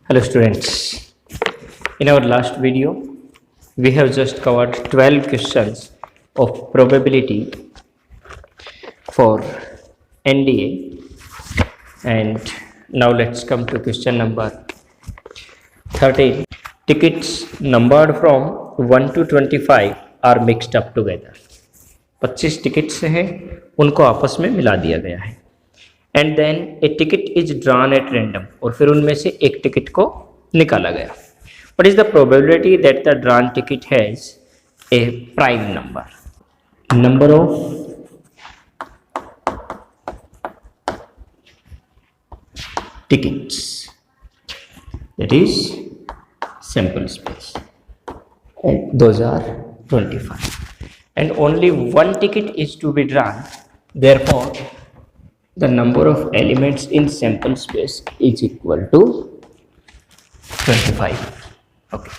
Hello students, in our last video we have just covered 12 questions of probability for NDA, and now let's come to question number 13. Tickets numbered from 1 to 25 are mixed up together. 25 tickets हैं, उनको आपस में मिला दिया गया है. And then a ticket is drawn at random, और फिर उनमें से एक टिकट को निकाला गया. What is the probability that the drawn ticket has a prime number? Number of tickets, that is sample space, and those are 25, and only one ticket is to be drawn. Therefore the number of elements in sample space is equal to 25. Okay,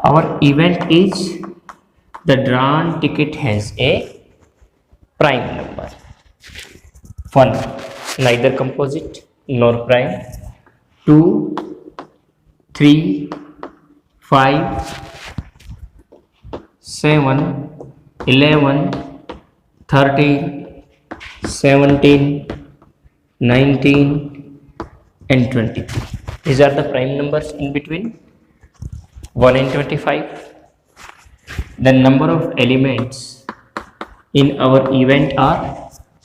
our event is the drawn ticket has a prime number. 1 neither composite nor prime. 2 3 5 7 11 13 17 19 and 23. These are the prime numbers in between 1 and 25. The number of elements in our event are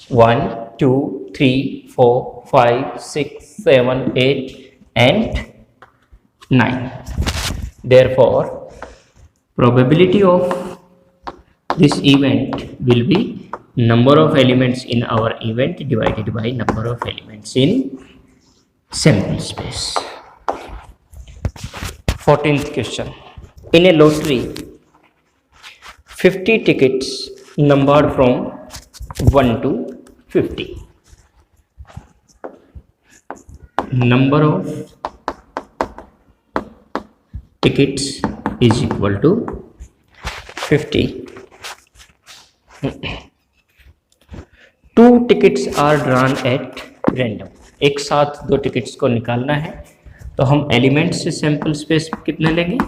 1 2 3 4 5 6 7 8 and 9. Therefore probability of this event will be number of elements in our event divided by number of elements in sample space. 14th question. In a lottery, 50 tickets numbered from 1 to 50. Number of tickets is equal to 50. 2 tickets are drawn at random. एक साथ 2 tickets को निकालना है, तो हम element से sample space कितने लेंगे?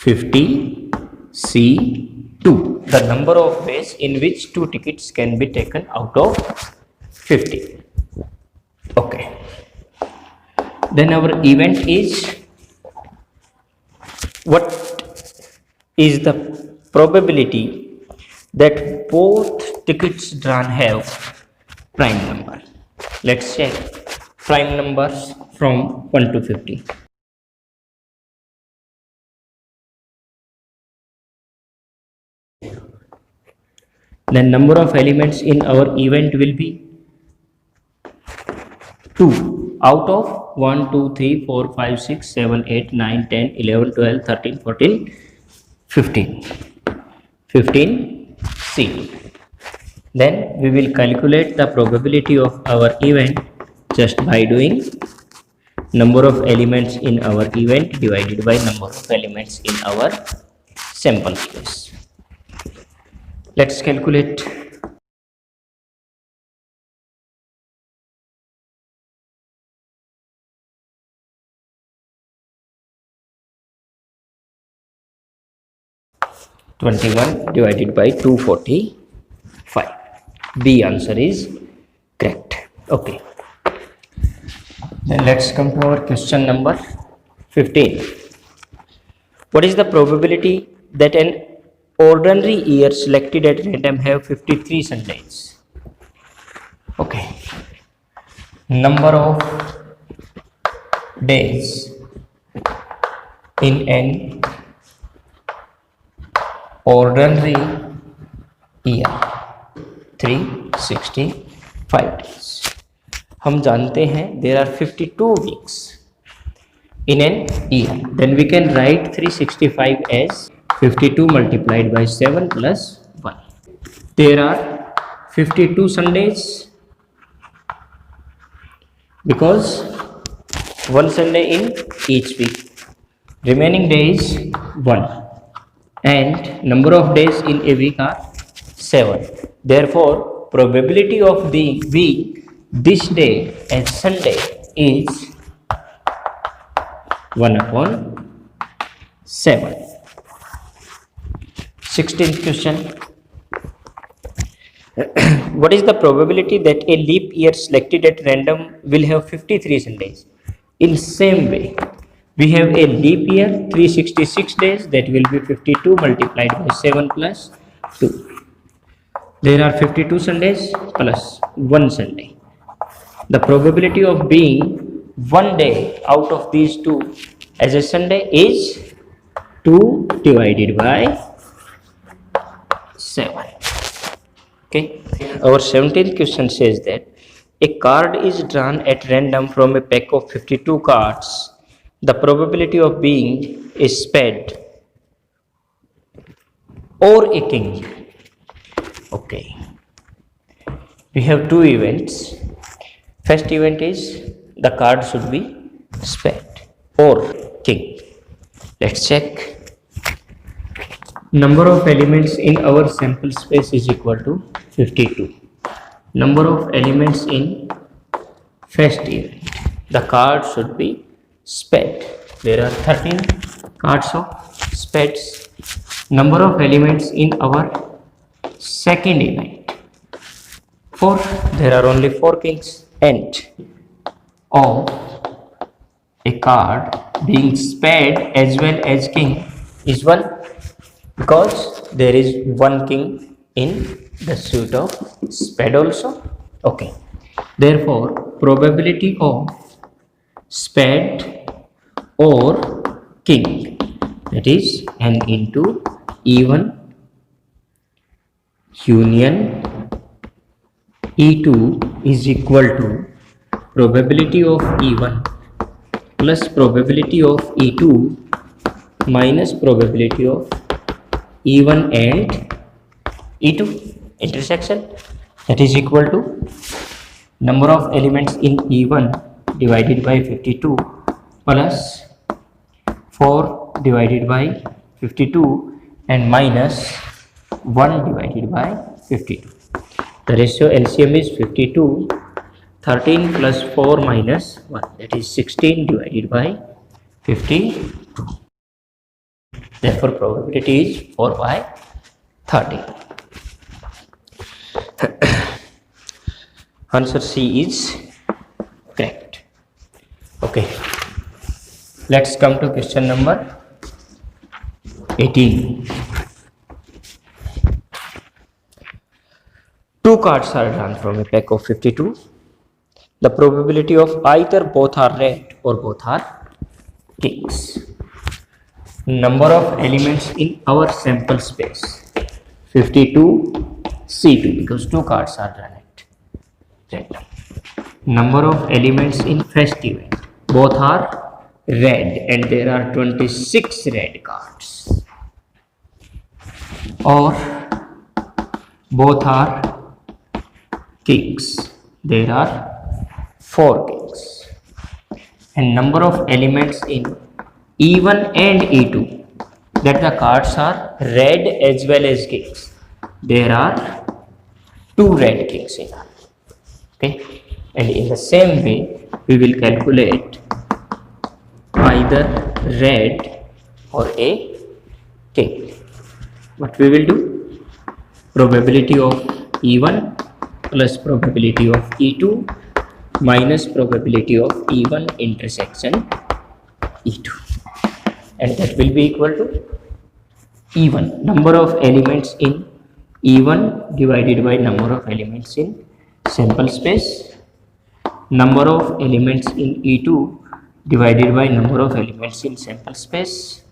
50 C2, the number of ways in which 2 tickets can be taken out of 50. Okay, then our event is, what is the probability that both tickets drawn have prime number? Let's check prime numbers from 1 to 50. The number of elements in our event will be 2 out of 1 2 3 4 5 6 7 8 9 10 11 12 13 14 15. 15 C. Then we will calculate the probability of our event just by doing number of elements in our event divided by number of elements in our sample space. Let's calculate. (21) divided by 245. B answer is correct. Okay, then let's come to our question number 15. What is the probability that an ordinary year selected at random have 53 Sundays? Okay, number of days in an ordinary year 365 days. हम जानते हैं there are 52 weeks in an year. Then we can write 365 as 52 multiplied by 7 plus 1. There are 52 Sundays because one Sunday in each week. Remaining days 1. And number of days in a week are 7. Therefore probability of the week this day as Sunday is 1 upon 7. 16th question. What is the probability that a leap year selected at random will have 53 Sundays? In same way, we have a leap year 366 days, that will be 52 multiplied by 7 plus 2. There are 52 Sundays plus 1 Sunday. The probability of being one day out of these two as a Sunday is 2 divided by 7. Okay. Our 17th question says that a card is drawn at random from a pack of 52 cards. The probability of being a spade or a king. Okay. We have two events. First event is the card should be spade or king. Let's check. Number of elements in our sample space is equal to 52. Number of elements in first event. The card should be spade. There are 13 cards of spades. Number of elements in our second event. 4. There are only 4 kings. And of a card being spade as well as king is 1, because there is one king in the suit of spade also. Okay. Therefore, probability of spade or king, that is n into E1 union E2 is equal to probability of E1 plus probability of E2 minus probability of E1 and E2 intersection, that is equal to number of elements in E1 divided by 52 plus 4 divided by 52 and minus 1 divided by 52. The ratio LCM is 52. 13 plus 4 minus 1, that is 16 divided by 52. Therefore, probability is 4 by 30. Answer C is correct. Okay. Let's come to question number 18. Two cards are drawn from a pack of 52. The probability of either both are red or both are kings. Number of elements in our sample space 52 C2, because two cards are drawn at random. Number of elements in first event, both are red and there are 26 red cards, or both are kings, there are 4 kings. And number of elements in E1 and E2, that the cards are red as well as kings, there are 2 red kings in all. Okay. And in the same way, we will calculate either red or a king. What we will do? Probability of E1 plus probability of E2 minus probability of E1 intersection E2, and that will be equal to E1, number of elements in E1 divided by number of elements in sample space, number of elements in E2 divided by number of elements in sample space,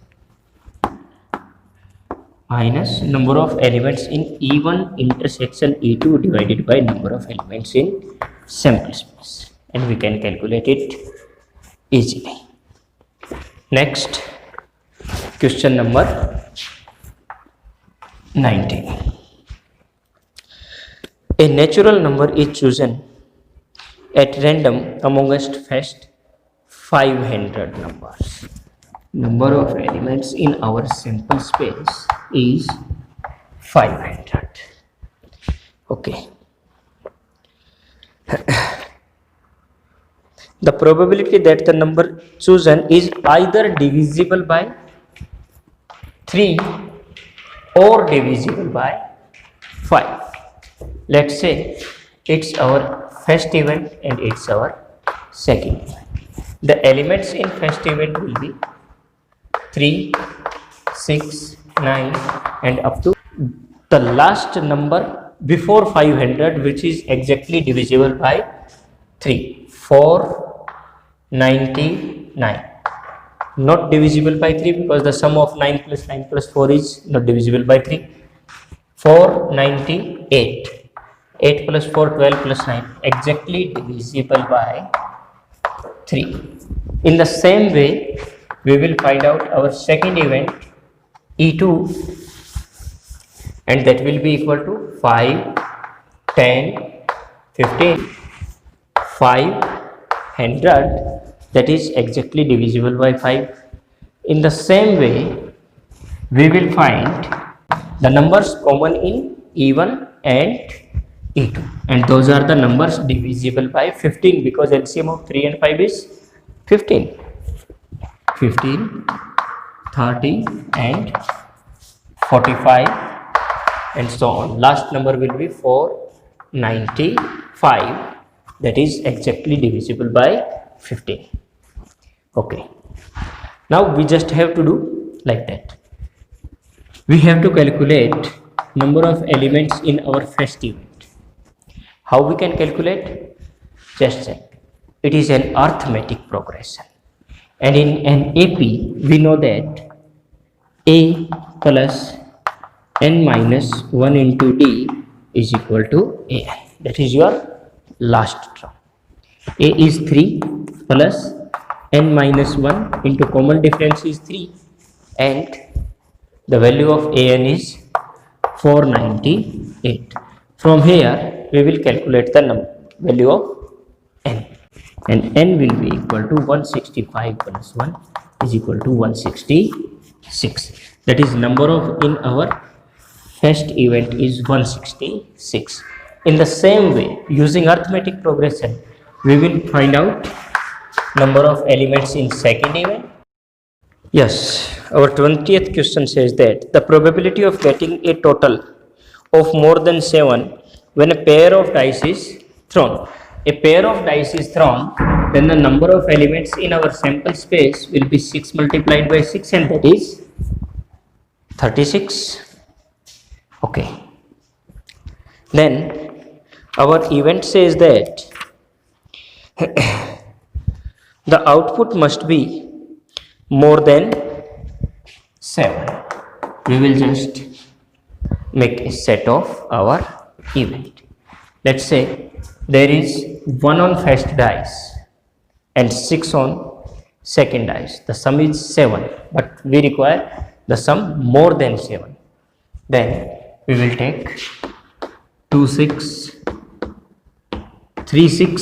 minus number of elements in E1 intersection E2 divided by number of elements in sample space, and we can calculate it easily. Next, question number 19. A natural number is chosen at random amongst first 500 numbers. Number of elements in our sample space is 500. Okay. the probability that the number chosen is either divisible by 3 or divisible by 5. Let's say it's our first event and it's our second event. The elements in first event will be 3, 6, 9 and up to the last number before 500, which is exactly divisible by 3, 499. Not divisible by 3 because the sum of 9 plus 9 plus 4 is not divisible by 3. 498. 8 plus 4, 12 plus 9, exactly divisible by 3. In the same way, we will find out our second event E2, and that will be equal to 5, 10, 15, 500, that is exactly divisible by 5. In the same way, we will find the numbers common in E1 and E2, and those are the numbers divisible by 15 because LCM of 3 and 5 is 15. 15, 30 and 45 and so on. Last number will be 495, that is exactly divisible by 15. Okay, now we just have to do like that. We have to calculate number of elements in our first event. How we can calculate? Just check. It is an arithmetic progression, and in an AP we know that A plus n minus 1 into D is equal to AN. That is your last term. A is 3 plus n minus 1 into common difference is 3, and the value of AN is 498. From here we will calculate the value of n, and n will be equal to 165 plus 1 is equal to 166. That is number of in our first event is 166. In the same way, using arithmetic progression, we will find out number of elements in second event. Yes, our 20th question says that the probability of getting a total of more than 7 when a pair of dice is thrown. A pair of dice is thrown, then the number of elements in our sample space will be 6 multiplied by 6, and that is 36. Okay. Then our event says that the output must be more than 7. We will just make a set of our event. Let's say there is 1 on first dice and 6 on second dice. The sum is 7, but we require the sum more than 7. Then we will take 2 6 3 6.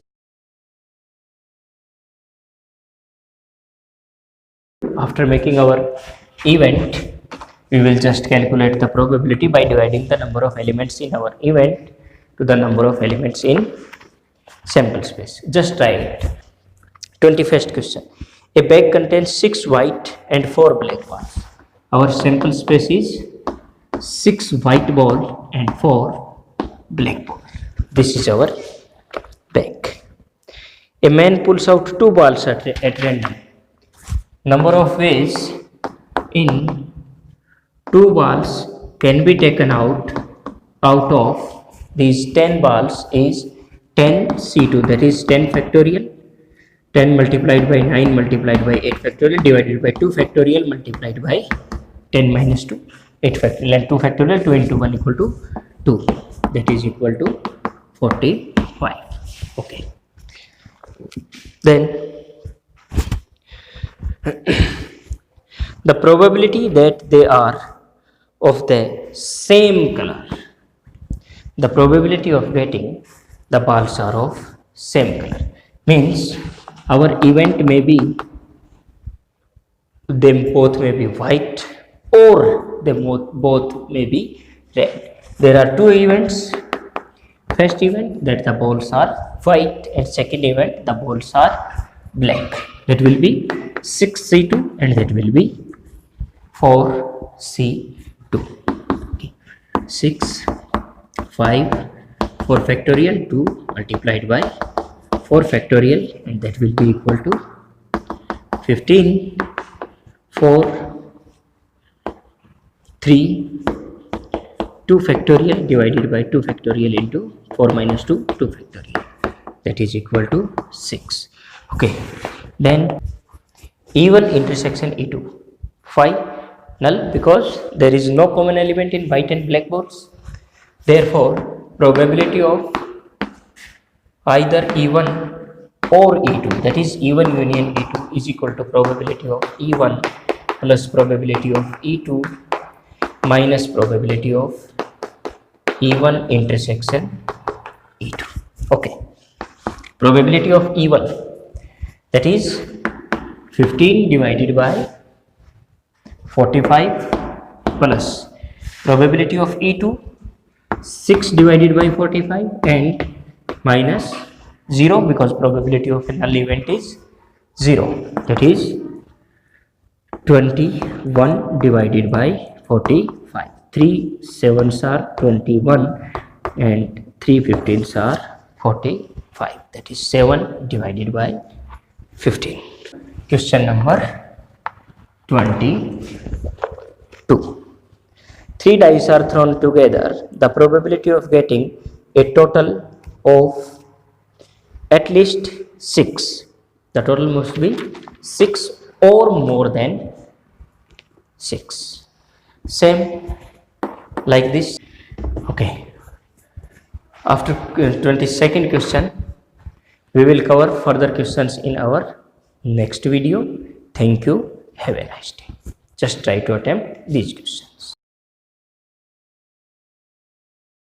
After making our event, we will just calculate the probability by dividing the number of elements in our event to the number of elements in sample space. Just try it. 21st question. A bag contains 6 white and 4 black balls. Our sample space is 6 white ball and 4 black ball. This is our bag. A man pulls out 2 balls at random. Number of ways in 2 balls can be taken out of these 10 balls is 10 C2, that is 10 factorial. 10 multiplied by 9 multiplied by 8 factorial divided by 2 factorial multiplied by 10 minus 2, 8 factorial, and 2 factorial, 2 into 1 equal to 2, that is equal to 45. Okay. Then the probability that they are of the same color. The probability of getting the balls are of same color means our event may be them both may be white or they both may be red. There are 2 events. First event that the balls are white, and second event the balls are blank. That will be 6C2 and that will be 4C2. Okay. 6, 5, 4 factorial 2 multiplied by 4 factorial and that will be equal to 15, 4, 3, 2 factorial divided by 2 factorial into 4 minus 2, 2 factorial, that is equal to 6. Okay, then E1 intersection E2, phi null because there is no common element in white and black boards. Therefore probability of either E1 or E2, that is E1 union E2, is equal to probability of E1 plus probability of E2 minus probability of E1 intersection E2. Okay, probability of E1, that is 15 divided by 45 plus probability of E2 6 divided by 45 and minus 0 because probability of a null event is 0, that is 21 divided by 45. 3 7s are 21 and 3 15s are 45, that is 7 divided by 15. Question number 22. 3 dice are thrown together. The probability of getting a total of at least 6, the total must be 6 or more than 6. Same like this. Okay, after 22nd question we will cover further questions in our next video. Thank you. Have a nice day. Just try to attempt these questions.